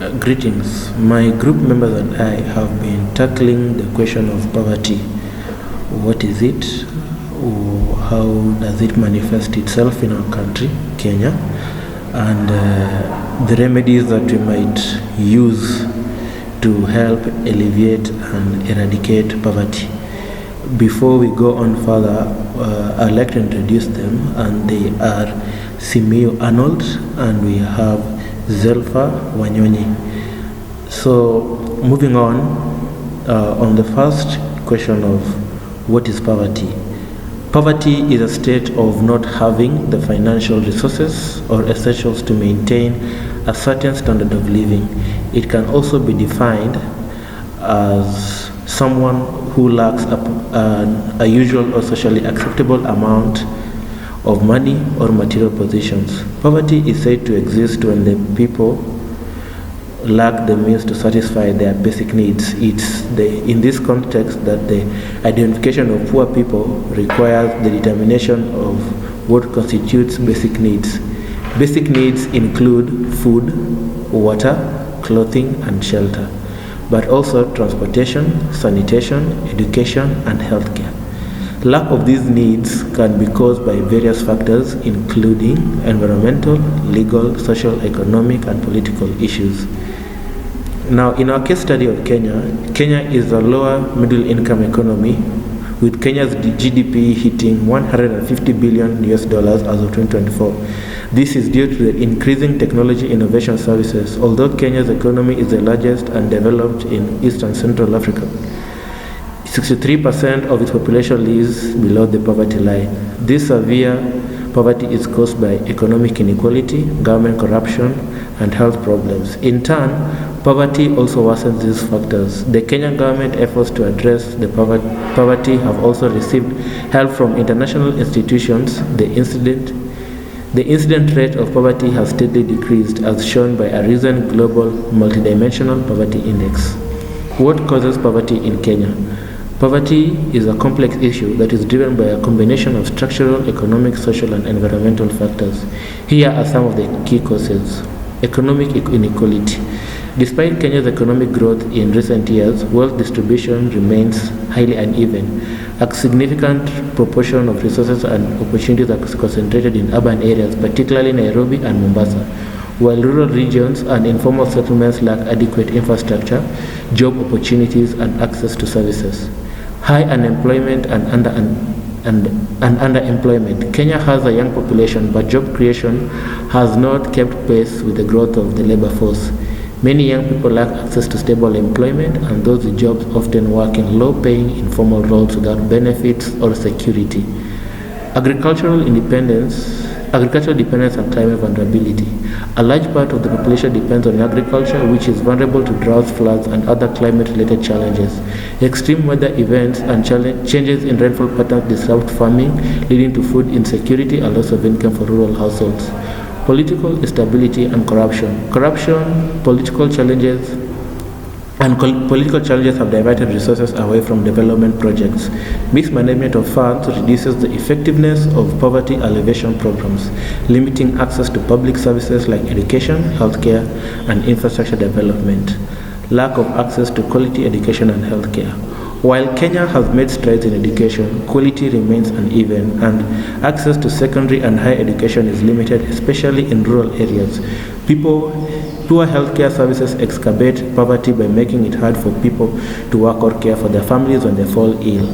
Greetings. My group members and I have been tackling the question of poverty. What is it? How does it manifest itself in our country, Kenya? And the remedies that we might use to help alleviate and eradicate poverty. Before we go on further, I'd like to introduce them, and they are Simiyu Arnold, and we have Zelfa Wanyonyi. So moving on the first question of what is poverty? Poverty is a state of not having the financial resources or essentials to maintain a certain standard of living. It can also be defined as someone who lacks a usual or socially acceptable amount of money or material possessions. Poverty is said to exist when the people lack the means to satisfy their basic needs. It's in this context that the identification of poor people requires the determination of what constitutes basic needs. Basic needs include food, water, clothing, and shelter, but also transportation, sanitation, education, and healthcare. Lack of these needs can be caused by various factors, including environmental, legal, social, economic, and political issues. Now, in our case study of Kenya, Kenya is a lower middle income economy, with Kenya's GDP hitting $150 billion as of 2024. This is due to the increasing technology innovation services, although Kenya's economy is the largest and developed in East and Central Africa. 63% of its population lives below the poverty line. This severe poverty is caused by economic inequality, government corruption, and health problems. In turn, poverty also worsens these factors. The Kenyan government efforts to address the poverty have also received help from international institutions. The incident rate of poverty has steadily decreased, as shown by a recent global multidimensional poverty index. What causes poverty in Kenya? Poverty is a complex issue that is driven by a combination of structural, economic, social, and environmental factors. Here are some of the key causes. Economic inequality. Despite Kenya's economic growth in recent years, wealth distribution remains highly uneven. A significant proportion of resources and opportunities are concentrated in urban areas, particularly Nairobi and Mombasa, while rural regions and informal settlements lack adequate infrastructure, job opportunities, and access to services. High unemployment and underemployment. Kenya has a young population, but job creation has not kept pace with the growth of the labor force. Many young people lack access to stable employment, and those with jobs often work in low-paying informal roles without benefits or security. Agricultural dependence and climate vulnerability. A large part of the population depends on agriculture, which is vulnerable to droughts, floods, and other climate-related challenges. Extreme weather events and changes in rainfall patterns disrupt farming, leading to food insecurity and loss of income for rural households. Political instability and corruption. Political challenges have diverted resources away from development projects. Mismanagement of funds reduces the effectiveness of poverty alleviation programs, limiting access to public services like education, healthcare, and infrastructure development. Lack of access to quality education and healthcare. While Kenya has made strides in education, quality remains uneven, and access to secondary and higher education is limited, especially in rural areas. Poor healthcare services exacerbate poverty by making it hard for people to work or care for their families when they fall ill.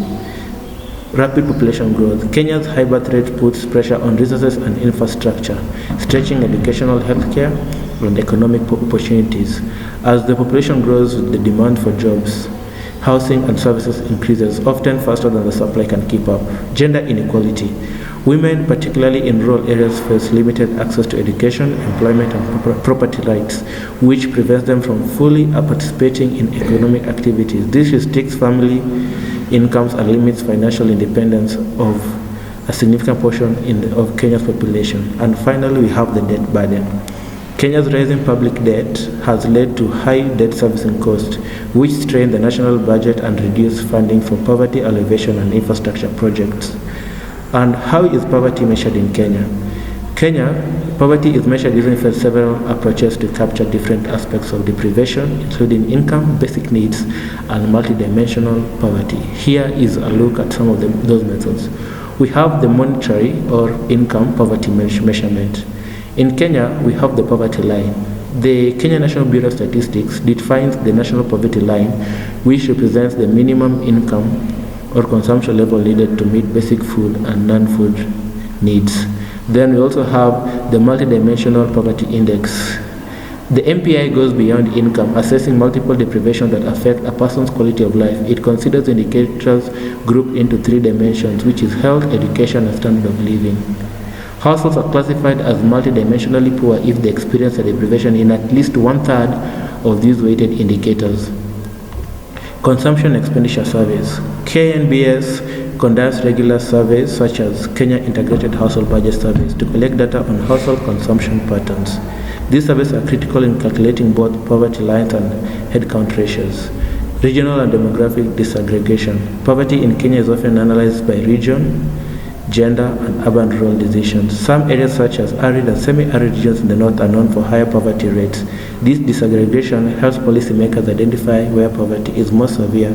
Rapid population growth. Kenya's high birth rate puts pressure on resources and infrastructure, stretching educational, healthcare, and economic opportunities. As the population grows, the demand for jobs, housing, and services increases, often faster than the supply can keep up. Gender inequality. Women, particularly in rural areas, face limited access to education, employment, and property rights, which prevents them from fully participating in economic activities. This restricts family incomes and limits financial independence of a significant portion of Kenya's population. And finally, we have the debt burden. Kenya's rising public debt has led to high debt servicing costs, which strain the national budget and reduce funding for poverty alleviation and infrastructure projects. And how is poverty measured in Kenya? Kenya, poverty is measured using several approaches to capture different aspects of deprivation, including income, basic needs, and multidimensional poverty. Here is a look at some of those methods. We have the monetary or income poverty measurement. In Kenya, we have the poverty line. The Kenya National Bureau of Statistics defines the national poverty line, which represents the minimum income or consumption level needed to meet basic food and non-food needs. Then we also have the multidimensional poverty index. The MPI goes beyond income, assessing multiple deprivations that affect a person's quality of life. It considers indicators grouped into 3 dimensions, which is health, education, and standard of living. Households are classified as multidimensionally poor if they experience a deprivation in at least 1/3 of these weighted indicators. Consumption expenditure surveys. KNBS conducts regular surveys such as Kenya Integrated Household Budget Surveys to collect data on household consumption patterns. These surveys are critical in calculating both poverty lines and headcount ratios. Regional and demographic disaggregation. Poverty in Kenya is often analyzed by region, gender, and urban-rural decisions. Some areas such as arid and semi-arid regions in the north are known for higher poverty rates. This disaggregation helps policymakers identify where poverty is more severe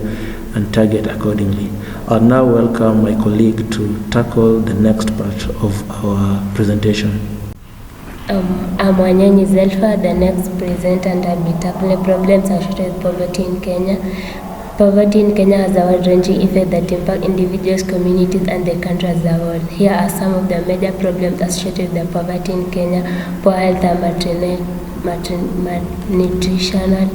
and target accordingly. I'll now welcome my colleague to tackle the next part of our presentation. I'm Wanyonyi Zelfa, the next presenter, and I'll be tackling problems associated with poverty in Kenya. Poverty in Kenya has a wide-ranging effect that impact individuals, communities, and the country as a whole. Here are some of the major problems associated with the poverty in Kenya: poor health and malnutrition.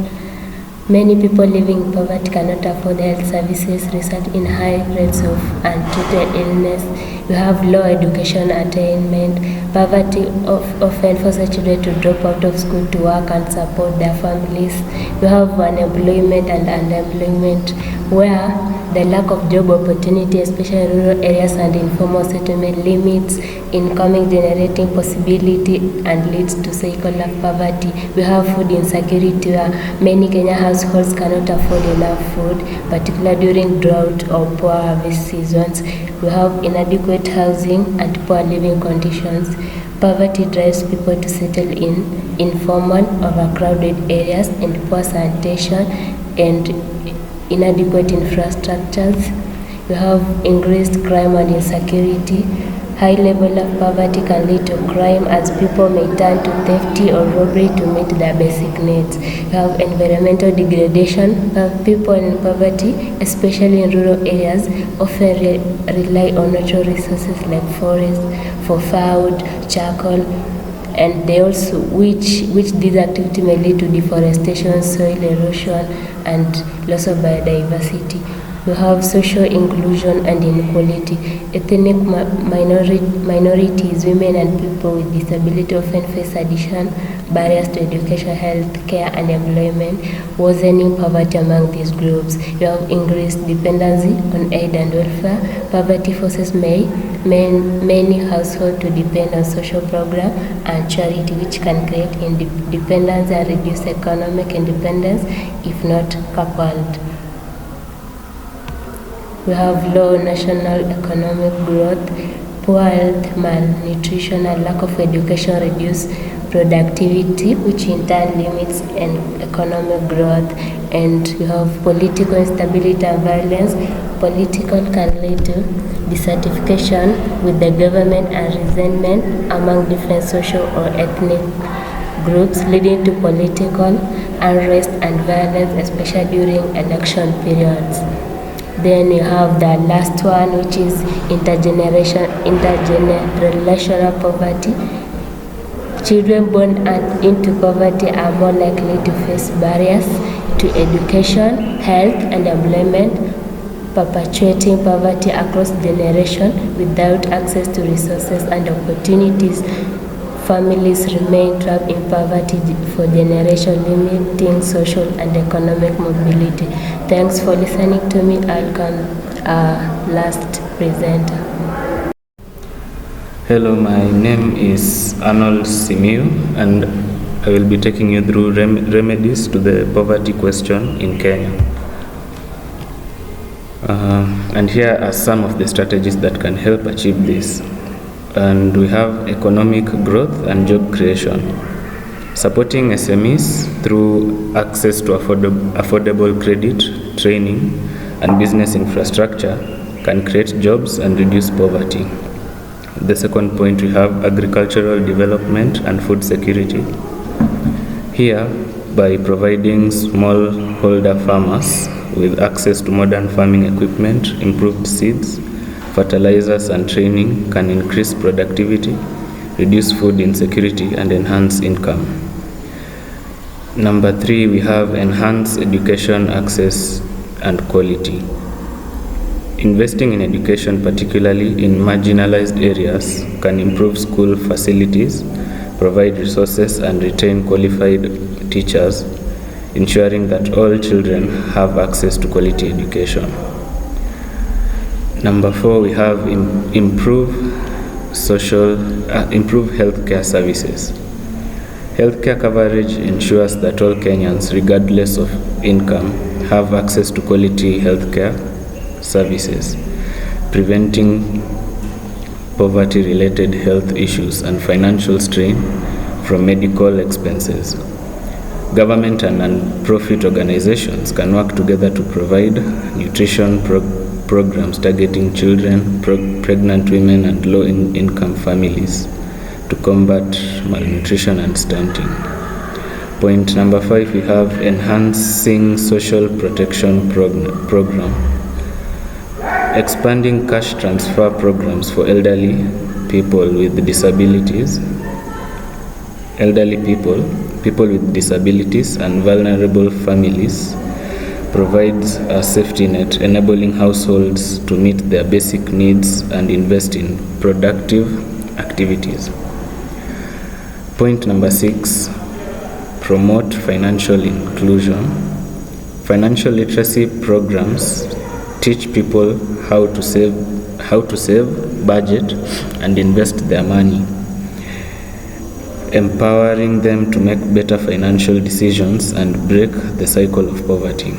Many people living in poverty cannot afford health services, result in high rates of untreated illness. We have low education attainment. Poverty often forces children to drop out of school to work and support their families. We have unemployment and underemployment, where the lack of job opportunity, especially in rural areas and informal settlement, limits income generating possibility and leads to cycle of poverty. We have food insecurity, where many Kenya households cannot afford enough food, particularly during drought or poor harvest seasons. We have inadequate housing and poor living conditions. Poverty drives people to settle in informal, overcrowded areas and poor sanitation and inadequate infrastructures. We have increased crime and insecurity. High level of poverty can lead to crime, as people may turn to theft or robbery to meet their basic needs. We have environmental degradation. People in poverty, especially in rural areas, often rely on natural resources like forests for firewood, charcoal, and they also which these activities may lead to deforestation, soil erosion, and loss of biodiversity. We have social inclusion and inequality. Ethnic minorities, women, and people with disability often face additional barriers to education, health care, and employment, worsening poverty among these groups. We have increased dependency on aid and welfare. Poverty forces many households to depend on social programs and charity, which can create independence and reduce economic independence if not coupled. We have low national economic growth, poor health, malnutrition, and lack of education reduce productivity, which in turn limits economic growth. And we have political instability and violence. Political can lead to dissatisfaction with the government and resentment among different social or ethnic groups, leading to political unrest and violence, especially during election periods. Then you have the last one, which is intergenerational poverty. Children born into poverty are more likely to face barriers to education, health, and employment, perpetuating poverty across generations. Without access to resources and opportunities, families remain trapped in poverty for generations, limiting social and economic mobility. Thanks for listening to me. I'll come last presenter. Hello, my name is Arnold Simiu, and I will be taking you through remedies to the poverty question in Kenya. And here are some of the strategies that can help achieve this. And we have economic growth and job creation. Supporting SMEs through access to affordable credit, training, and business infrastructure can create jobs and reduce poverty. The second point, we have agricultural development and food security. Here, by providing smallholder farmers with access to modern farming equipment, improved seeds, fertilizers, and training can increase productivity, reduce food insecurity, and enhance income. Number 3, we have enhanced education access and quality. Investing in education, particularly in marginalized areas, can improve school facilities, provide resources, and retain qualified teachers, ensuring that all children have access to quality education. Number 4, we have improve healthcare services. Healthcare coverage ensures that all Kenyans, regardless of income, have access to quality healthcare services, preventing poverty-related health issues and financial strain from medical expenses. Government and non-profit organizations can work together to provide nutrition programs targeting children, pregnant women, and low-income families to combat malnutrition and stunting. Point number 5, we have enhancing social protection program. Expanding cash transfer programs for elderly people with disabilities, people with disabilities, and vulnerable families provides a safety net, enabling households to meet their basic needs and invest in productive activities. Point number 6, promote financial inclusion. Financial literacy programs teach people how to save, budget, and invest their money, empowering them to make better financial decisions and break the cycle of poverty.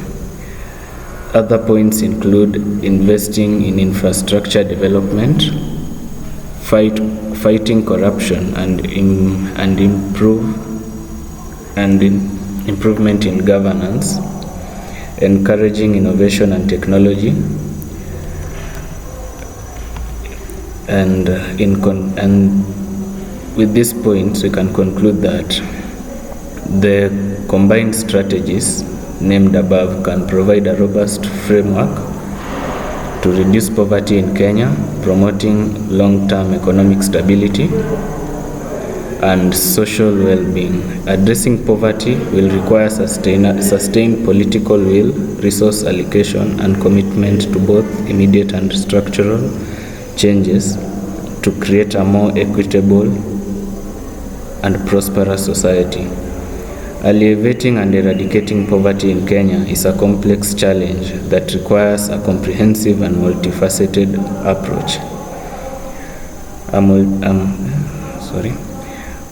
Other points include investing in infrastructure development, fighting corruption, and improvement in governance, encouraging innovation and technology, and with these points we can conclude that the combined strategies named above can provide a robust framework to reduce poverty in Kenya, promoting long-term economic stability and social well-being. Addressing poverty will require sustained political will, resource allocation, and commitment to both immediate and structural changes to create a more equitable and prosperous society. Alleviating and eradicating poverty in Kenya is a complex challenge that requires a comprehensive and multifaceted approach.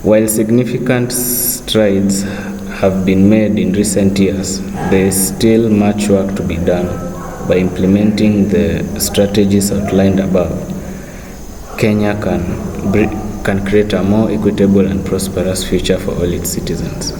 While significant strides have been made in recent years, there is still much work to be done. By implementing the strategies outlined above, Kenya can create a more equitable and prosperous future for all its citizens.